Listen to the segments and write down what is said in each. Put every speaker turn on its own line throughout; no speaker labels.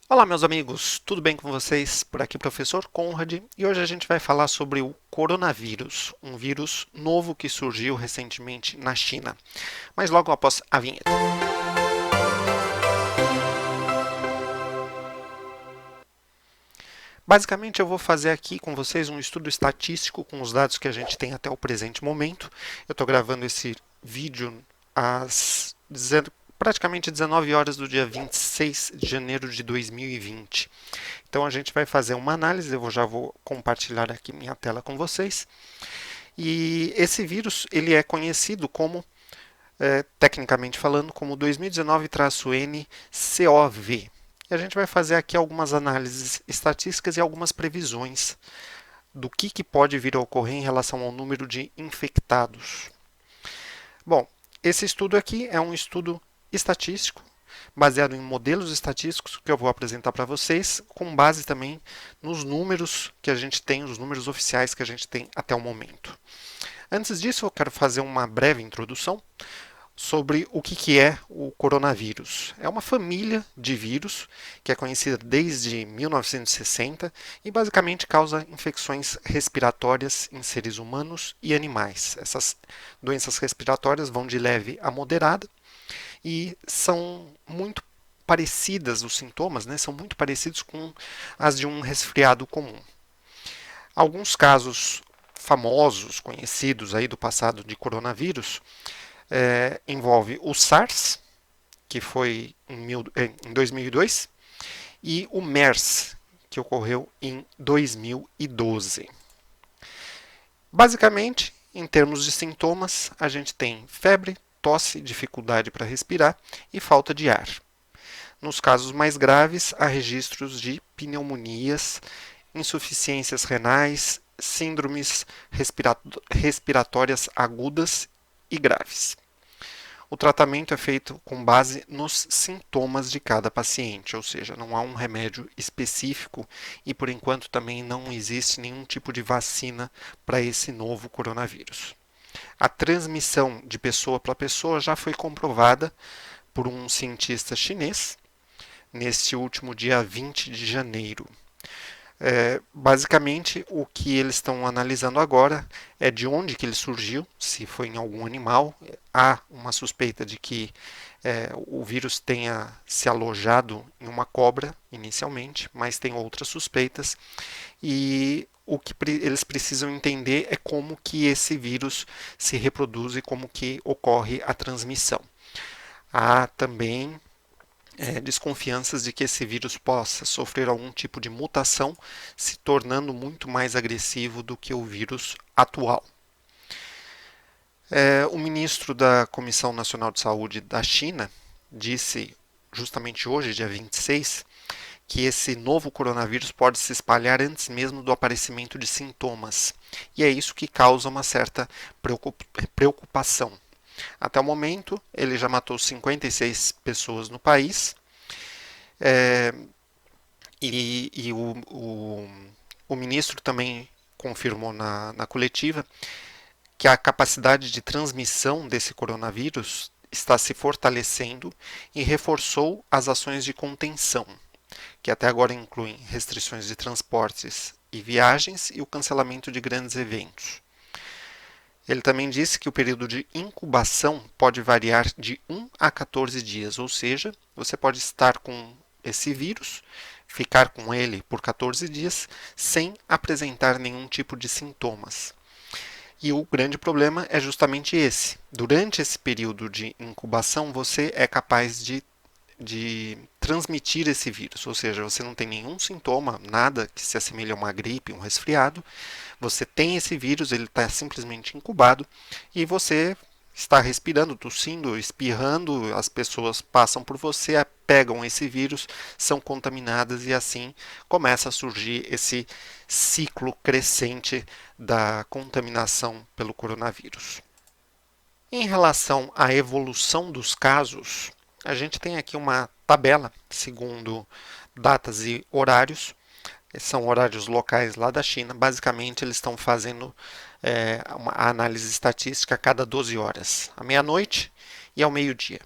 Olá, meus amigos, tudo bem com vocês? Por aqui, professor Conrad, e hoje a gente vai falar sobre o coronavírus, um vírus novo que surgiu recentemente na China. Mas logo após a vinheta. Basicamente, eu vou fazer aqui com vocês um estudo estatístico com os dados que a gente tem até o presente momento. Eu estou gravando esse vídeo às praticamente 19 horas do dia 26 de janeiro de 2020. Então a gente vai fazer uma análise, eu já vou compartilhar aqui minha tela com vocês. E esse vírus ele é conhecido como, tecnicamente falando, como 2019-N-CoV. E a gente vai fazer aqui algumas análises estatísticas e algumas previsões do que pode vir a ocorrer em relação ao número de infectados. Bom, esse estudo aqui é um estudo estatístico, baseado em modelos estatísticos que eu vou apresentar para vocês, com base também nos números que a gente tem, os números oficiais que a gente tem até o momento. Antes disso, eu quero fazer uma breve introdução sobre o que é o coronavírus. É uma família de vírus que é conhecida desde 1960 e basicamente causa infecções respiratórias em seres humanos e animais. Essas doenças respiratórias vão de leve a moderada e são muito parecidas, os sintomas, né, são muito parecidos com as de um resfriado comum. Alguns casos famosos, conhecidos aí do passado de coronavírus, envolve o SARS, que foi em 2002, e o MERS, que ocorreu em 2012. Basicamente, em termos de sintomas, a gente tem febre, tosse, dificuldade para respirar e falta de ar. Nos casos mais graves, há registros de pneumonias, insuficiências renais, síndromes respiratórias agudas e graves. O tratamento é feito com base nos sintomas de cada paciente, ou seja, não há um remédio específico e por enquanto também não existe nenhum tipo de vacina para esse novo coronavírus. A transmissão de pessoa para pessoa já foi comprovada por um cientista chinês neste último dia 20 de janeiro. Basicamente, o que eles estão analisando agora é de onde que ele surgiu, se foi em algum animal. Há uma suspeita de que o vírus tenha se alojado em uma cobra inicialmente, mas tem outras suspeitas. E o que eles precisam entender é como que esse vírus se reproduz e como que ocorre a transmissão. Há também desconfianças de que esse vírus possa sofrer algum tipo de mutação, se tornando muito mais agressivo do que o vírus atual. O ministro da Comissão Nacional de Saúde da China disse, justamente hoje, dia 26, que esse novo coronavírus pode se espalhar antes mesmo do aparecimento de sintomas. E é isso que causa uma certa preocupação. Até o momento, ele já matou 56 pessoas no país. É, o ministro também confirmou na coletiva que a capacidade de transmissão desse coronavírus está se fortalecendo e reforçou as ações de contenção, que até agora incluem restrições de transportes e viagens e o cancelamento de grandes eventos. Ele também disse que o período de incubação pode variar de 1 a 14 dias, ou seja, você pode estar com esse vírus, ficar com ele por 14 dias sem apresentar nenhum tipo de sintomas. E o grande problema é justamente esse. Durante esse período de incubação, você é capaz de transmitir esse vírus, ou seja, você não tem nenhum sintoma, nada que se assemelhe a uma gripe, um resfriado, você tem esse vírus, ele está simplesmente incubado e você está respirando, tossindo, espirrando, as pessoas passam por você, pegam esse vírus, são contaminadas e assim começa a surgir esse ciclo crescente da contaminação pelo coronavírus. Em relação à evolução dos casos, a gente tem aqui uma tabela segundo datas e horários. São horários locais lá da China. Basicamente, eles estão fazendo uma análise estatística a cada 12 horas, à meia-noite e ao meio-dia.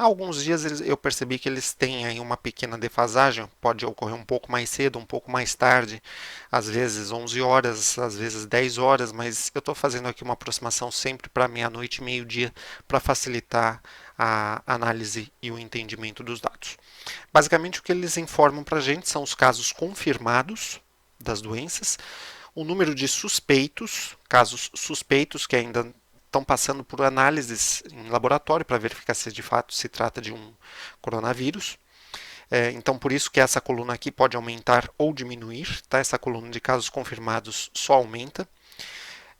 Há alguns dias eu percebi que eles têm aí uma pequena defasagem, pode ocorrer um pouco mais cedo, um pouco mais tarde, às vezes 11 horas, às vezes 10 horas, mas eu estou fazendo aqui uma aproximação sempre para meia-noite e meio-dia para facilitar a análise e o entendimento dos dados. Basicamente, o que eles informam para a gente são os casos confirmados das doenças, o número de suspeitos, casos suspeitos que ainda estão passando por análises em laboratório para verificar se de fato se trata de um coronavírus. Então, por isso que essa coluna aqui pode aumentar ou diminuir. Tá? Essa coluna de casos confirmados só aumenta,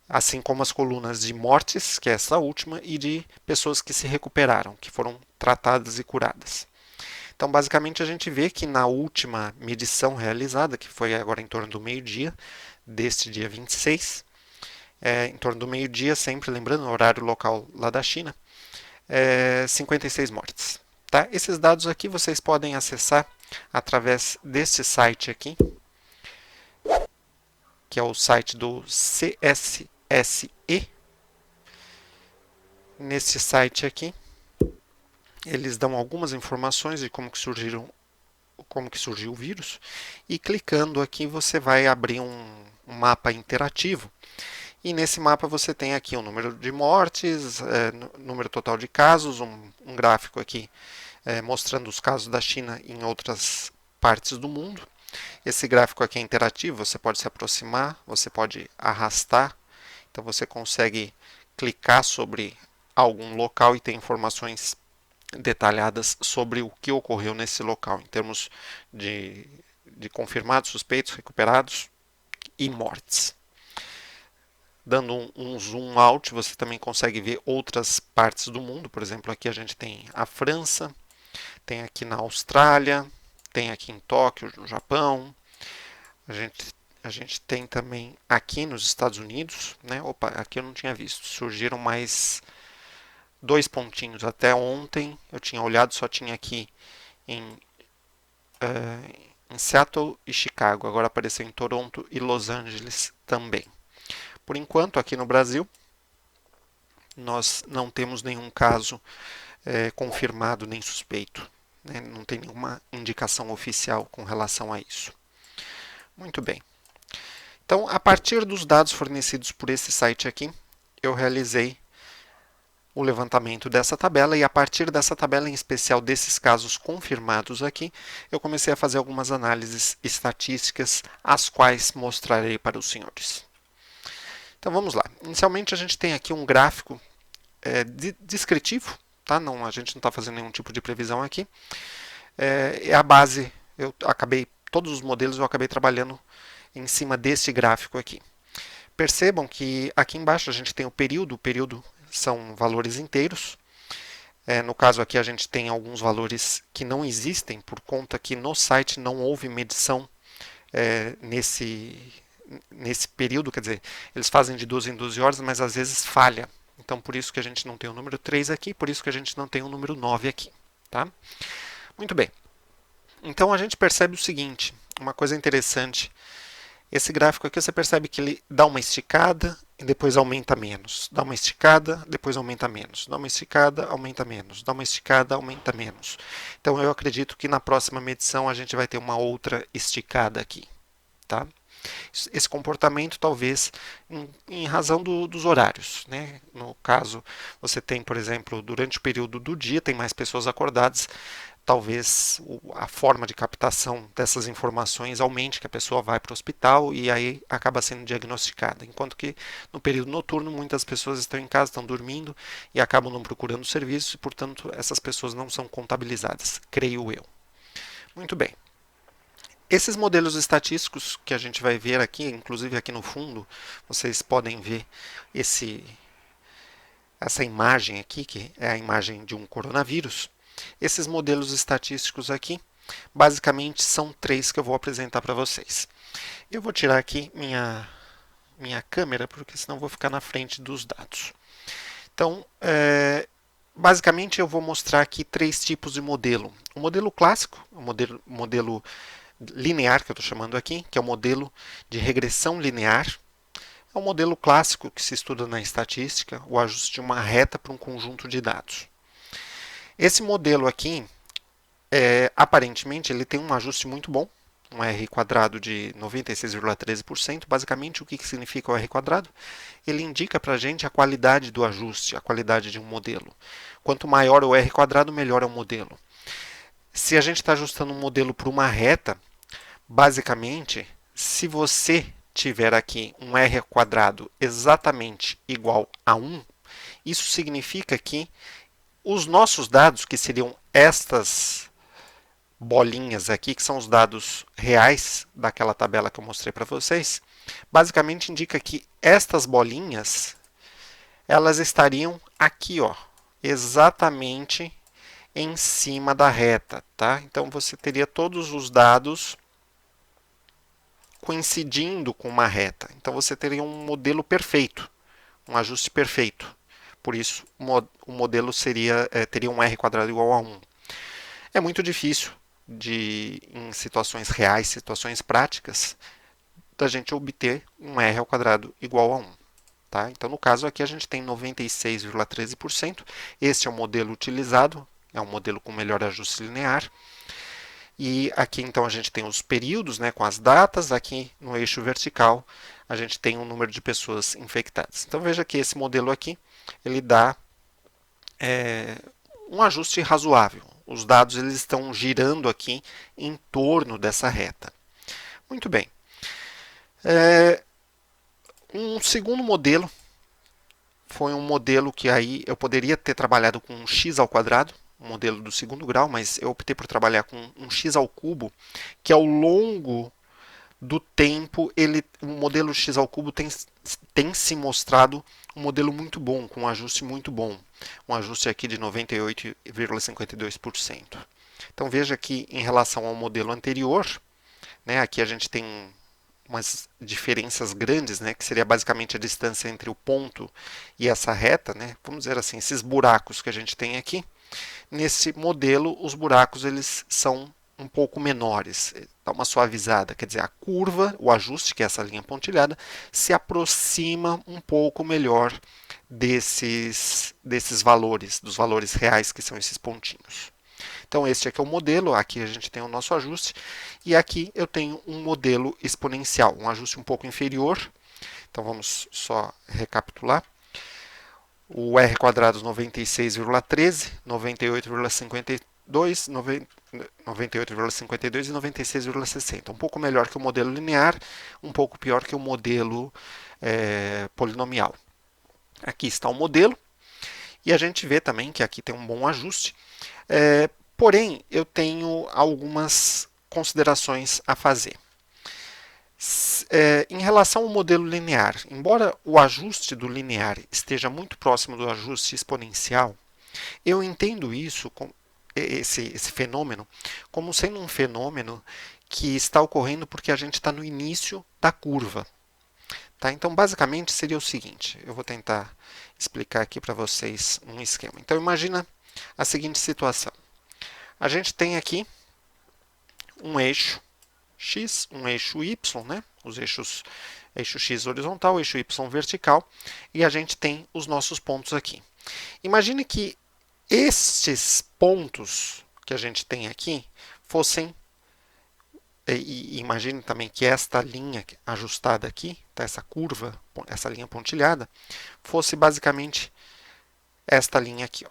assim como as colunas de mortes, que é essa última, e de pessoas que se recuperaram, que foram tratadas e curadas. Então, basicamente, a gente vê que na última medição realizada, que foi agora em torno do meio-dia, deste dia 26, em torno do meio-dia, sempre lembrando, o horário local lá da China, 56 mortes. Tá? Esses dados aqui vocês podem acessar através deste site aqui, que é o site do CSSE. Nesse site aqui, eles dão algumas informações de como que surgiu o vírus, e clicando aqui você vai abrir um mapa interativo. E nesse mapa você tem aqui o número de mortes, número total de casos, um gráfico aqui mostrando os casos da China em outras partes do mundo. Esse gráfico aqui é interativo, você pode se aproximar, você pode arrastar, então você consegue clicar sobre algum local e ter informações detalhadas sobre o que ocorreu nesse local, em termos de confirmados, suspeitos, recuperados e mortes. Dando um zoom out, você também consegue ver outras partes do mundo. Por exemplo, aqui a gente tem a França, tem aqui na Austrália, tem aqui em Tóquio, no Japão. A gente tem também aqui nos Estados Unidos, né? Opa, aqui eu não tinha visto. Surgiram mais 2 pontinhos. Até ontem eu tinha olhado, só tinha aqui em Seattle e Chicago. Agora apareceu em Toronto e Los Angeles também. Por enquanto, aqui no Brasil, nós não temos nenhum caso confirmado nem suspeito. Né? Não tem nenhuma indicação oficial com relação a isso. Muito bem. Então, a partir dos dados fornecidos por esse site aqui, eu realizei o levantamento dessa tabela, e a partir dessa tabela, em especial desses casos confirmados aqui, eu comecei a fazer algumas análises estatísticas, as quais mostrarei para os senhores. Então vamos lá. Inicialmente a gente tem aqui um gráfico descritivo, tá? A gente não está fazendo nenhum tipo de previsão aqui. É a base, todos os modelos eu acabei trabalhando em cima desse gráfico aqui. Percebam que aqui embaixo a gente tem o período são valores inteiros. No caso aqui a gente tem alguns valores que não existem, por conta que no site não houve medição nesse período, quer dizer, eles fazem de 12 em 12 horas, mas às vezes falha. Então, por isso que a gente não tem o número 3 aqui, por isso que a gente não tem o número 9 aqui. Tá? Muito bem. Então, a gente percebe o seguinte, uma coisa interessante. Esse gráfico aqui, você percebe que ele dá uma esticada e depois aumenta menos. Dá uma esticada, depois aumenta menos. Dá uma esticada, aumenta menos. Dá uma esticada, aumenta menos. Então, eu acredito que na próxima medição a gente vai ter uma outra esticada aqui. Tá? Esse comportamento talvez em razão dos horários. Né? No caso, você tem, por exemplo, durante o período do dia, tem mais pessoas acordadas, talvez a forma de captação dessas informações aumente, que a pessoa vai para o hospital e aí acaba sendo diagnosticada. Enquanto que no período noturno, muitas pessoas estão em casa, estão dormindo e acabam não procurando serviço, e, portanto, essas pessoas não são contabilizadas, creio eu. Muito bem. Esses modelos estatísticos que a gente vai ver aqui, inclusive aqui no fundo, vocês podem ver essa imagem aqui, que é a imagem de um coronavírus. Esses modelos estatísticos aqui, basicamente, são 3 que eu vou apresentar para vocês. Eu vou tirar aqui minha câmera, porque senão eu vou ficar na frente dos dados. Então, basicamente, eu vou mostrar aqui 3 tipos de modelo. O modelo clássico, o modelo linear, que eu estou chamando aqui, que é o modelo de regressão linear. É um modelo clássico que se estuda na estatística, o ajuste de uma reta para um conjunto de dados. Esse modelo aqui, aparentemente, ele tem um ajuste muito bom, um R quadrado de 96,13%. Basicamente, o que significa o R quadrado? Ele indica para a gente a qualidade do ajuste, a qualidade de um modelo. Quanto maior o R quadrado, melhor é o modelo. Se a gente está ajustando um modelo para uma reta, basicamente, se você tiver aqui um R quadrado exatamente igual a 1, isso significa que os nossos dados, que seriam estas bolinhas aqui, que são os dados reais daquela tabela que eu mostrei para vocês, basicamente indica que estas bolinhas, elas estariam aqui, ó, exatamente em cima da reta, tá? Então você teria todos os dados coincidindo com uma reta. Então você teria um modelo perfeito, um ajuste perfeito. Por isso o modelo teria um R quadrado igual a 1. É muito difícil em situações reais, situações práticas, da gente obter um R ao quadrado igual a 1. Tá? Então, no caso aqui, a gente tem 96,13%. Este é o modelo utilizado, é um modelo com melhor ajuste linear. E aqui, então, a gente tem os períodos, né, com as datas. Aqui, no eixo vertical, a gente tem o número de pessoas infectadas. Então, veja que esse modelo aqui, ele dá um ajuste razoável. Os dados eles estão girando aqui em torno dessa reta. Muito bem. Um segundo modelo foi um modelo que aí eu poderia ter trabalhado com um x ao quadrado, um modelo do segundo grau, mas eu optei por trabalhar com um x ao cubo, que ao longo do tempo, o modelo x ao cubo tem se mostrado um modelo muito bom, com um ajuste muito bom. Um ajuste aqui de 98,52%. Então veja que em relação ao modelo anterior, né, aqui a gente tem umas diferenças grandes, né, que seria basicamente a distância entre o ponto e essa reta, né, vamos dizer assim, esses buracos que a gente tem aqui. Nesse modelo, os buracos eles são um pouco menores, dá uma suavizada, quer dizer, a curva, o ajuste, que é essa linha pontilhada, se aproxima um pouco melhor desses valores, dos valores reais que são esses pontinhos. Então, este aqui é o modelo, aqui a gente tem o nosso ajuste, e aqui eu tenho um modelo exponencial, um ajuste um pouco inferior. Então, vamos só recapitular. O R quadrado 96,13, 98,52, 98,52 e 96,60. Um pouco melhor que o modelo linear, um pouco pior que o modelo polinomial. Aqui está o modelo, e a gente vê também que aqui tem um bom ajuste. Porém, eu tenho algumas considerações a fazer. Em relação ao modelo linear, embora o ajuste do linear esteja muito próximo do ajuste exponencial, eu entendo isso, esse fenômeno, como sendo um fenômeno que está ocorrendo porque a gente está no início da curva. Tá? Então, basicamente, seria o seguinte, eu vou tentar explicar aqui para vocês um esquema. Então, imagina a seguinte situação. A gente tem aqui um eixo x, um eixo y, né? Os eixo x horizontal, eixo y vertical, e a gente tem os nossos pontos aqui. Imagine que estes pontos que a gente tem aqui fossem, e imagine também que esta linha ajustada aqui, tá, essa curva, essa linha pontilhada, fosse basicamente esta linha aqui. Ó.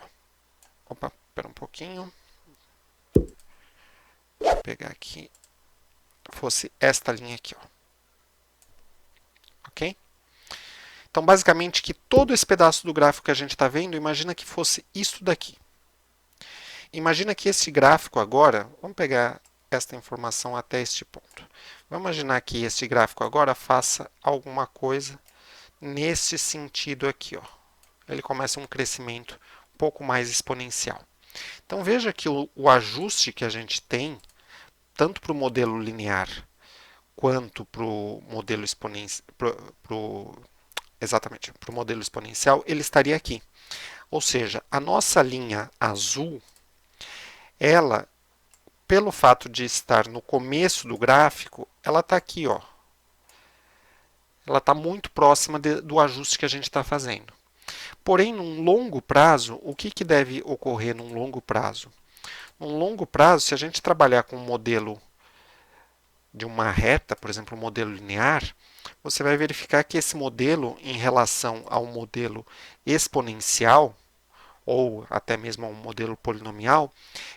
Opa, espera um pouquinho. Vou pegar aqui. Fosse esta linha aqui. Ó. Ok? Então, basicamente, que todo esse pedaço do gráfico que a gente está vendo, imagina que fosse isso daqui. Imagina que esse gráfico agora, vamos pegar esta informação até este ponto. Vamos imaginar que este gráfico agora faça alguma coisa nesse sentido aqui. Ó. Ele começa um crescimento um pouco mais exponencial. Então, veja que o ajuste que a gente tem, tanto para o modelo linear quanto para o modelo exponencial, exatamente, para o modelo exponencial, ele estaria aqui. Ou seja, a nossa linha azul, ela, pelo fato de estar no começo do gráfico, ela está aqui, ó. Ela está muito próxima do ajuste que a gente está fazendo. Porém, num longo prazo, o que deve ocorrer num longo prazo? Num longo prazo, se a gente trabalhar com um modelo de uma reta, por exemplo, um modelo linear, você vai verificar que esse modelo, em relação ao modelo exponencial, ou até mesmo a um modelo polinomial,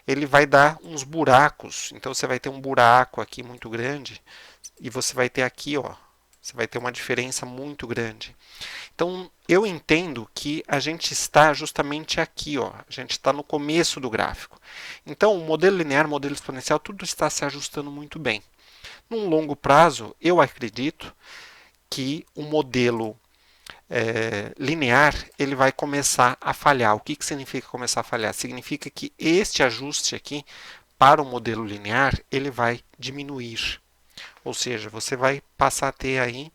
ele vai dar uns buracos. Então você vai ter um buraco aqui muito grande e você vai ter aqui, ó, você vai ter uma diferença muito grande. Então eu entendo que a gente está justamente aqui, ó, a gente está no começo do gráfico. Então o modelo linear, o modelo exponencial, tudo está se ajustando muito bem. Num longo prazo, eu acredito que o modelo linear ele vai começar a falhar. O que significa começar a falhar? Significa que este ajuste aqui para o modelo linear ele vai diminuir. Ou seja, você vai passar a ter aí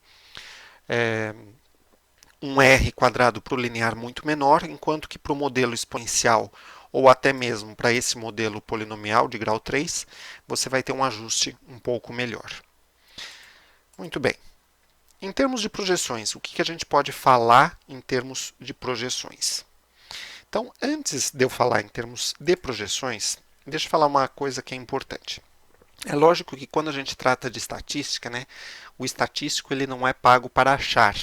um r quadrado para o linear muito menor, enquanto que para o modelo exponencial ou até mesmo para esse modelo polinomial de grau 3, você vai ter um ajuste um pouco melhor. Muito bem. Em termos de projeções, o que a gente pode falar em termos de projeções? Então, antes de eu falar em termos de projeções, deixa eu falar uma coisa que é importante. É lógico que quando a gente trata de estatística, né, o estatístico ele não é pago para achar.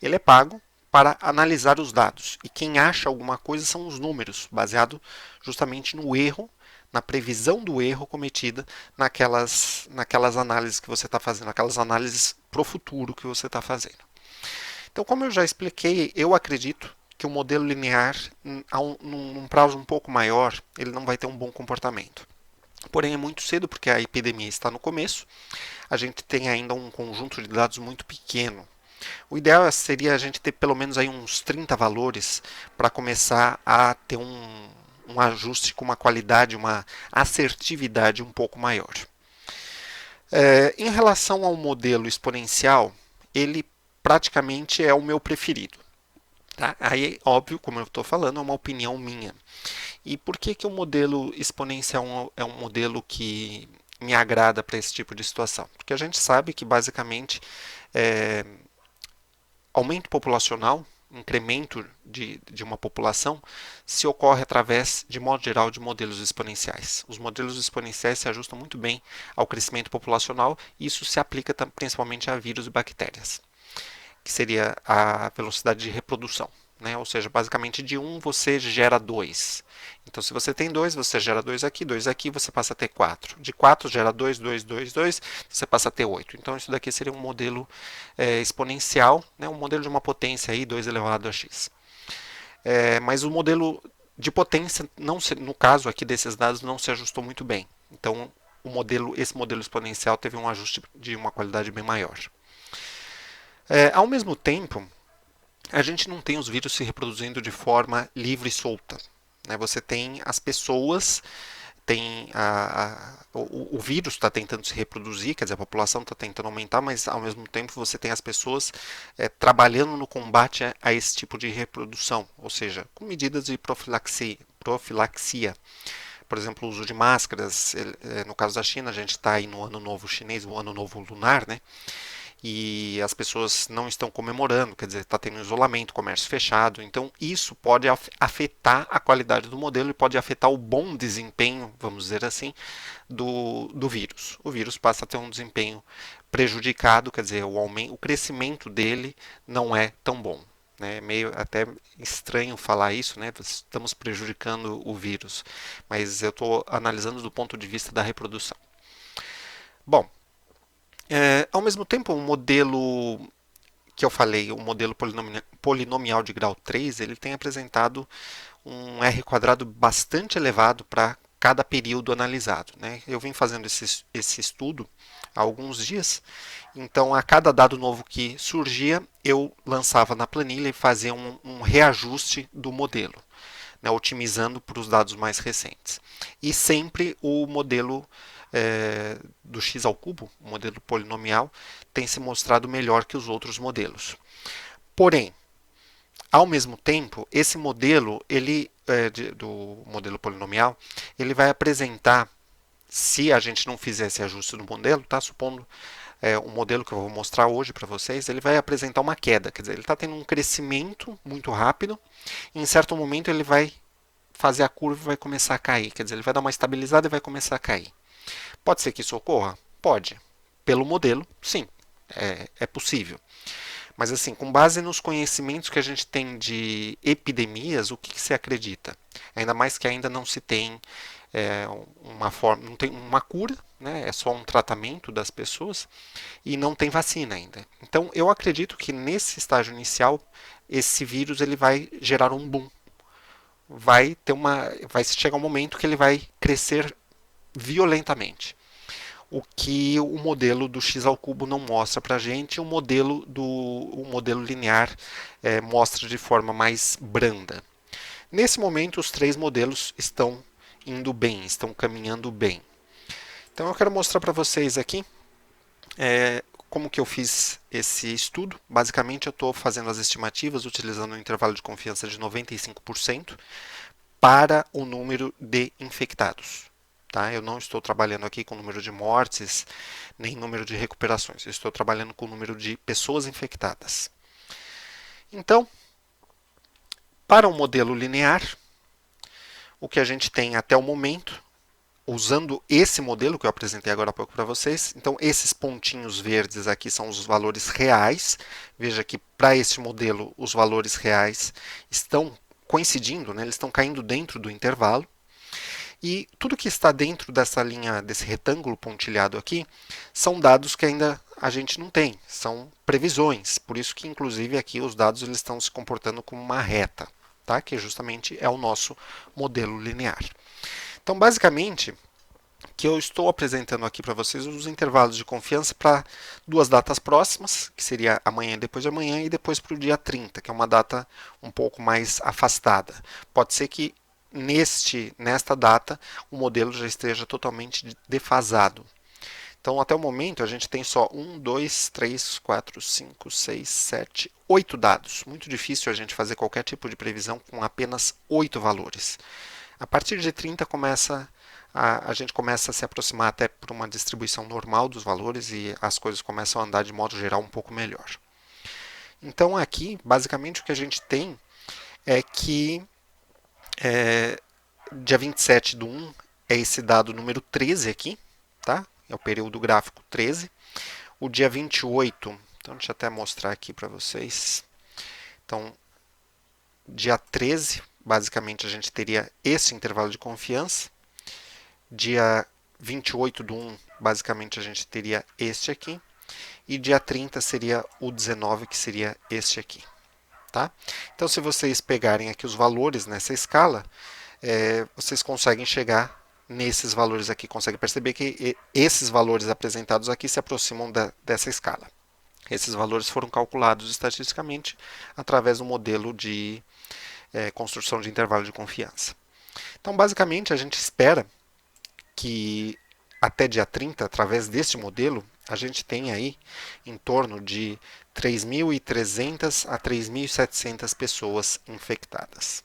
Ele é pago para analisar os dados. E quem acha alguma coisa são os números, baseado justamente no erro, na previsão do erro cometida naquelas análises que você está fazendo, aquelas análises para o futuro que você está fazendo. Então, como eu já expliquei, eu acredito que o modelo linear, num prazo um pouco maior, ele não vai ter um bom comportamento. Porém, é muito cedo porque a epidemia está no começo, a gente tem ainda um conjunto de dados muito pequeno. O ideal seria a gente ter pelo menos aí uns 30 valores para começar a ter um ajuste com uma qualidade, uma assertividade um pouco maior. Em relação ao modelo exponencial, ele praticamente é o meu preferido. Tá? Aí, óbvio, como eu estou falando, é uma opinião minha. E por que o modelo exponencial é um modelo que me agrada para esse tipo de situação? Porque a gente sabe que, basicamente, aumento populacional, incremento de uma população, se ocorre através, de modo geral, de modelos exponenciais. Os modelos exponenciais se ajustam muito bem ao crescimento populacional e isso se aplica principalmente a vírus e bactérias, que seria a velocidade de reprodução. Né? Ou seja, basicamente de 1 você gera 2. Então, se você tem 2, você gera 2 aqui, você passa a ter 4. De 4 gera 2, 2, 2, 2, você passa a ter 8. Então, isso daqui seria um modelo exponencial, né? Um modelo de uma potência aí, 2 elevado a x. Mas o modelo de potência, no caso aqui desses dados, não se ajustou muito bem. Então, esse modelo exponencial teve um ajuste de uma qualidade bem maior. Ao mesmo tempo, a gente não tem os vírus se reproduzindo de forma livre e solta. Né? Você tem as pessoas, o vírus está tentando se reproduzir, quer dizer, a população está tentando aumentar, mas ao mesmo tempo você tem as pessoas trabalhando no combate a esse tipo de reprodução, ou seja, com medidas de profilaxia. Por exemplo, o uso de máscaras. No caso da China, a gente está aí no ano novo chinês, o ano novo lunar, né? E as pessoas não estão comemorando, quer dizer, está tendo isolamento, comércio fechado. Então, isso pode afetar a qualidade do modelo e pode afetar o bom desempenho, vamos dizer assim, do vírus. O vírus passa a ter um desempenho prejudicado, quer dizer, o crescimento dele não é tão bom. É meio até estranho falar isso, né? Estamos prejudicando o vírus, mas eu estou analisando do ponto de vista da reprodução. Bom, ao mesmo tempo, o modelo que eu falei, o modelo polinomial de grau 3, ele tem apresentado um R quadrado bastante elevado para cada período analisado. Né? Eu vim fazendo esse estudo há alguns dias, então a cada dado novo que surgia, eu lançava na planilha e fazia um reajuste do modelo, né, otimizando para os dados mais recentes. E sempre o modelo do x ao cubo, o modelo polinomial, tem se mostrado melhor que os outros modelos. Porém, ao mesmo tempo, esse modelo, do modelo polinomial, ele vai apresentar, se a gente não fizer esse ajuste do modelo, tá? Supondo o modelo que eu vou mostrar hoje para vocês, ele vai apresentar uma queda, quer dizer, ele está tendo um crescimento muito rápido, e em certo momento ele vai fazer a curva e vai começar a cair, quer dizer, ele vai dar uma estabilizada e vai começar a cair. Pode ser que isso ocorra? Pode. Pelo modelo, sim, é possível. Mas assim, com base nos conhecimentos que a gente tem de epidemias, o que se acredita? Ainda mais que ainda não se tem uma forma, não tem uma cura, né? É só um tratamento das pessoas e não tem vacina ainda. Então, eu acredito que nesse estágio inicial, esse vírus ele vai gerar um boom. Vai chegar um momento que ele vai crescer violentamente. O que o modelo do x ao cubo não mostra para a gente, o modelo linear mostra de forma mais branda. Nesse momento, os três modelos estão indo bem, estão caminhando bem. Então, eu quero mostrar para vocês aqui como que eu fiz esse estudo. Basicamente, eu estou fazendo as estimativas utilizando um intervalo de confiança de 95% para o número de infectados. Tá? Eu não estou trabalhando aqui com o número de mortes, nem número de recuperações. Eu estou trabalhando com o número de pessoas infectadas. Então, para um modelo linear, o que a gente tem até o momento, usando esse modelo que eu apresentei agora há pouco para vocês, então esses pontinhos verdes aqui são os valores reais. Veja que para esse modelo os valores reais estão coincidindo, né? Eles estão caindo dentro do intervalo. E tudo que está dentro dessa linha, desse retângulo pontilhado aqui, são dados que ainda a gente não tem, são previsões. Por isso que, inclusive, aqui os dados eles estão se comportando como uma reta, tá? Que justamente é o nosso modelo linear. Então, basicamente, que eu estou apresentando aqui para vocês os intervalos de confiança para duas datas próximas, que seria amanhã e depois de amanhã, e depois para o dia 30, que é uma data um pouco mais afastada. Pode ser que nesta data o modelo já esteja totalmente defasado. Então, até o momento, a gente tem só 1, 2, 3, 4, 5, 6, 7, 8 dados. Muito difícil a gente fazer qualquer tipo de previsão com apenas 8 valores. A partir de 30 a gente começa a se aproximar até por uma distribuição normal dos valores e as coisas começam a andar de modo geral um pouco melhor. Então, aqui, basicamente, o que a gente tem é que dia 27 do 1 é esse dado número 13 aqui, tá? É o período gráfico 13. O dia 28, então deixa eu até mostrar aqui para vocês. Então, dia 13, basicamente a gente teria esse intervalo de confiança. Dia 28 do 1, basicamente a gente teria este aqui. E dia 30 seria o 19, que seria este aqui. Tá? Então, se vocês pegarem aqui os valores nessa escala, vocês conseguem chegar nesses valores aqui, conseguem perceber que esses valores apresentados aqui se aproximam dessa escala. Esses valores foram calculados estatisticamente através do modelo de construção de intervalo de confiança. Então, basicamente, a gente espera que até dia 30, através deste modelo, a gente tem aí em torno de 3.300 a 3.700 pessoas infectadas.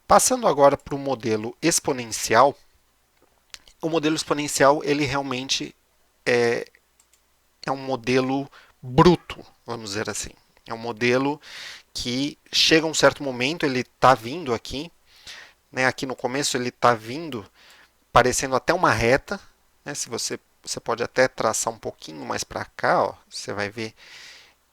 Passando agora para o modelo exponencial, o modelo exponencial ele realmente é um modelo bruto, vamos dizer assim. É um modelo que chega a um certo momento, ele está vindo aqui, né, aqui no começo ele está vindo parecendo até uma reta, né, se você pode até traçar um pouquinho mais para cá, ó, você vai ver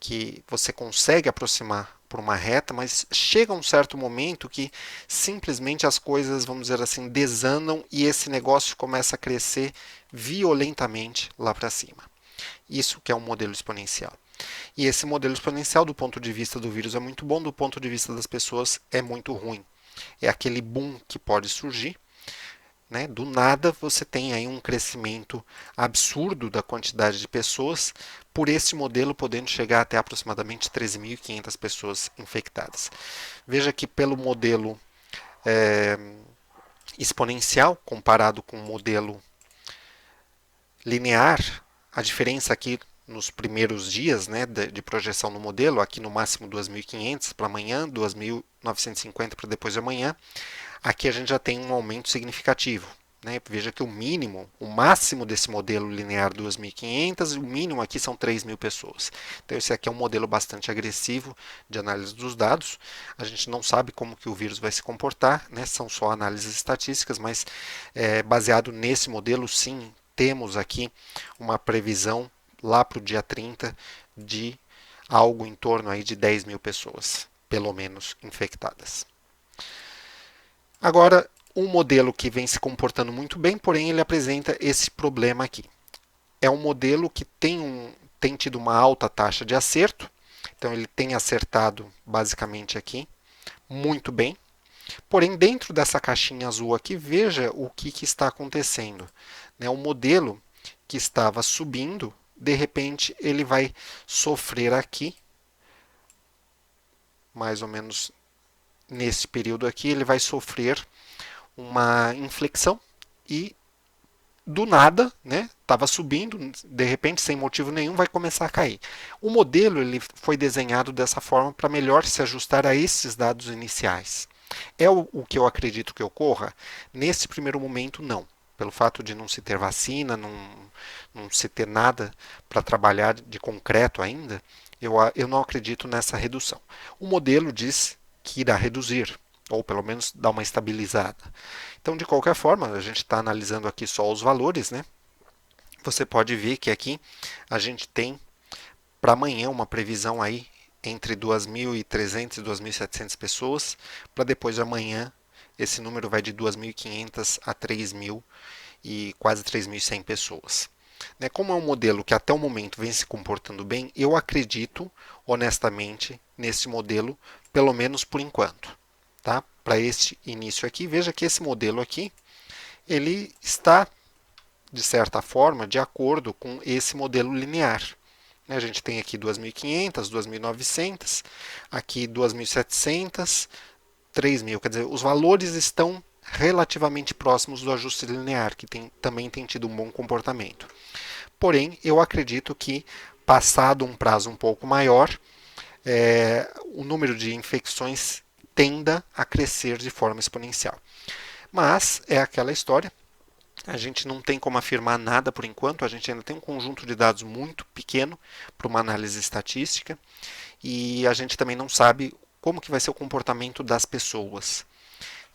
que você consegue aproximar por uma reta, mas chega um certo momento que simplesmente as coisas, vamos dizer assim, desandam e esse negócio começa a crescer violentamente lá para cima. Isso que é um modelo exponencial. E esse modelo exponencial, do ponto de vista do vírus, é muito bom, do ponto de vista das pessoas, é muito ruim. É aquele boom que pode surgir, né? Do nada você tem aí um crescimento absurdo da quantidade de pessoas, por esse modelo podendo chegar até aproximadamente 13.500 pessoas infectadas. Veja que pelo modelo exponencial, comparado com o modelo linear, a diferença aqui nos primeiros dias, né, de projeção no modelo, aqui no máximo 2.500 para amanhã, 2.950 para depois de amanhã, aqui a gente já tem um aumento significativo. né? Veja que o máximo desse modelo linear 2.500, o mínimo aqui são 3.000 pessoas. Então esse aqui é um modelo bastante agressivo de análise dos dados. A gente não sabe como que o vírus vai se comportar, né? São só análises estatísticas, mas baseado nesse modelo, sim, temos aqui uma previsão lá para o dia 30 de algo em torno aí de 10.000 pessoas, pelo menos, infectadas. Agora, um modelo que vem se comportando muito bem, porém ele apresenta esse problema aqui. É um modelo que tem tido uma alta taxa de acerto, então ele tem acertado basicamente aqui muito bem. Porém, dentro dessa caixinha azul aqui, veja o que está acontecendo. O modelo que estava subindo, de repente ele vai sofrer aqui, mais ou menos nesse período aqui, ele vai sofrer uma inflexão e do nada, né, estava subindo, de repente, sem motivo nenhum, vai começar a cair. O modelo ele foi desenhado dessa forma para melhor se ajustar a esses dados iniciais. É o que eu acredito que ocorra? Nesse primeiro momento, não. Pelo fato de não se ter vacina, não se ter nada para trabalhar de concreto ainda, eu não acredito nessa redução. O modelo diz que irá reduzir, ou pelo menos dar uma estabilizada. Então, de qualquer forma, a gente está analisando aqui só os valores, né? Você pode ver que aqui a gente tem para amanhã uma previsão aí entre 2.300 e 2.700 pessoas, para depois de amanhã esse número vai de 2.500 a 3.000 e quase 3.100 pessoas. Como é um modelo que até o momento vem se comportando bem, eu acredito honestamente nesse modelo, pelo menos por enquanto. Tá? Para este início aqui, veja que esse modelo aqui, ele está, de certa forma, de acordo com esse modelo linear. A gente tem aqui 2.500, 2.900, aqui 2.700, 3.000. Quer dizer, os valores estão relativamente próximos do ajuste linear, que também tem tido um bom comportamento. Porém, eu acredito que, passado um prazo um pouco maior, o número de infecções tenda a crescer de forma exponencial. Mas é aquela história, a gente não tem como afirmar nada por enquanto, a gente ainda tem um conjunto de dados muito pequeno para uma análise estatística e a gente também não sabe como que vai ser o comportamento das pessoas.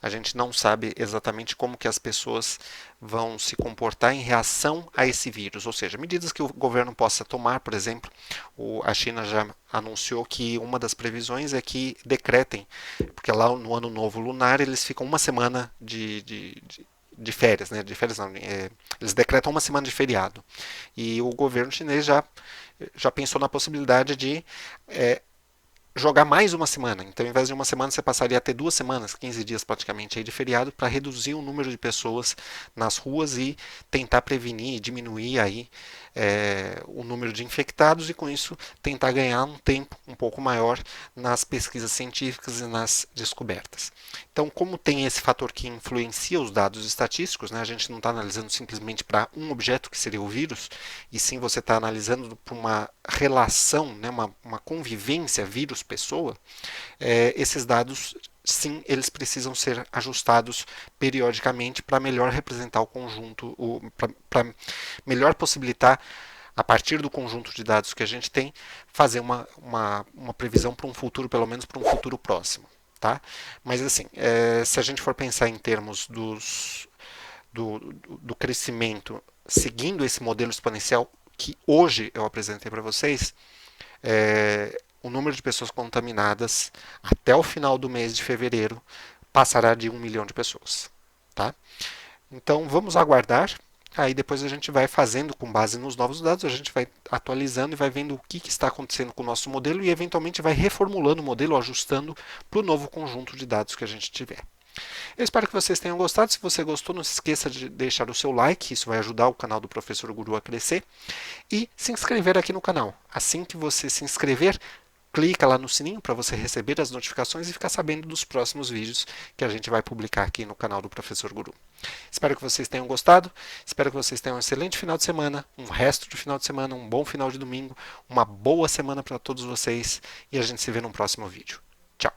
A gente não sabe exatamente como que as pessoas vão se comportar em reação a esse vírus, ou seja, medidas que o governo possa tomar, por exemplo, a China já anunciou que uma das previsões é que decretem, porque lá no ano novo lunar eles ficam uma semana de férias, né? De férias não, eles decretam uma semana de feriado. E o governo chinês já pensou na possibilidade de jogar mais uma semana. Então, ao invés de uma semana, você passaria a ter 2 semanas, 15 dias praticamente aí de feriado, para reduzir o número de pessoas nas ruas e tentar prevenir e diminuir aí o número de infectados e, com isso, tentar ganhar um tempo um pouco maior nas pesquisas científicas e nas descobertas. Então, como tem esse fator que influencia os dados estatísticos, né, a gente não está analisando simplesmente para um objeto, que seria o vírus, e sim você está analisando para uma relação, né, uma convivência vírus-pessoa, esses dados, sim, eles precisam ser ajustados periodicamente para melhor representar o conjunto, para melhor possibilitar, a partir do conjunto de dados que a gente tem, fazer uma previsão para um futuro, pelo menos para um futuro próximo. Tá? Mas assim, se a gente for pensar em termos do crescimento seguindo esse modelo exponencial que hoje eu apresentei para vocês, o número de pessoas contaminadas até o final do mês de fevereiro passará de 1 milhão de pessoas. Tá? Então vamos aguardar. Aí depois a gente vai fazendo com base nos novos dados, a gente vai atualizando e vai vendo o que está acontecendo com o nosso modelo e eventualmente vai reformulando o modelo, ajustando para o novo conjunto de dados que a gente tiver. Eu espero que vocês tenham gostado. Se você gostou, não se esqueça de deixar o seu like, isso vai ajudar o canal do Professor Guru a crescer. E se inscrever aqui no canal. Assim que você se inscrever, clica lá no sininho para você receber as notificações e ficar sabendo dos próximos vídeos que a gente vai publicar aqui no canal do Professor Guru. Espero que vocês tenham gostado, espero que vocês tenham um excelente final de semana, um resto de final de semana, um bom final de domingo, uma boa semana para todos vocês e a gente se vê no próximo vídeo. Tchau!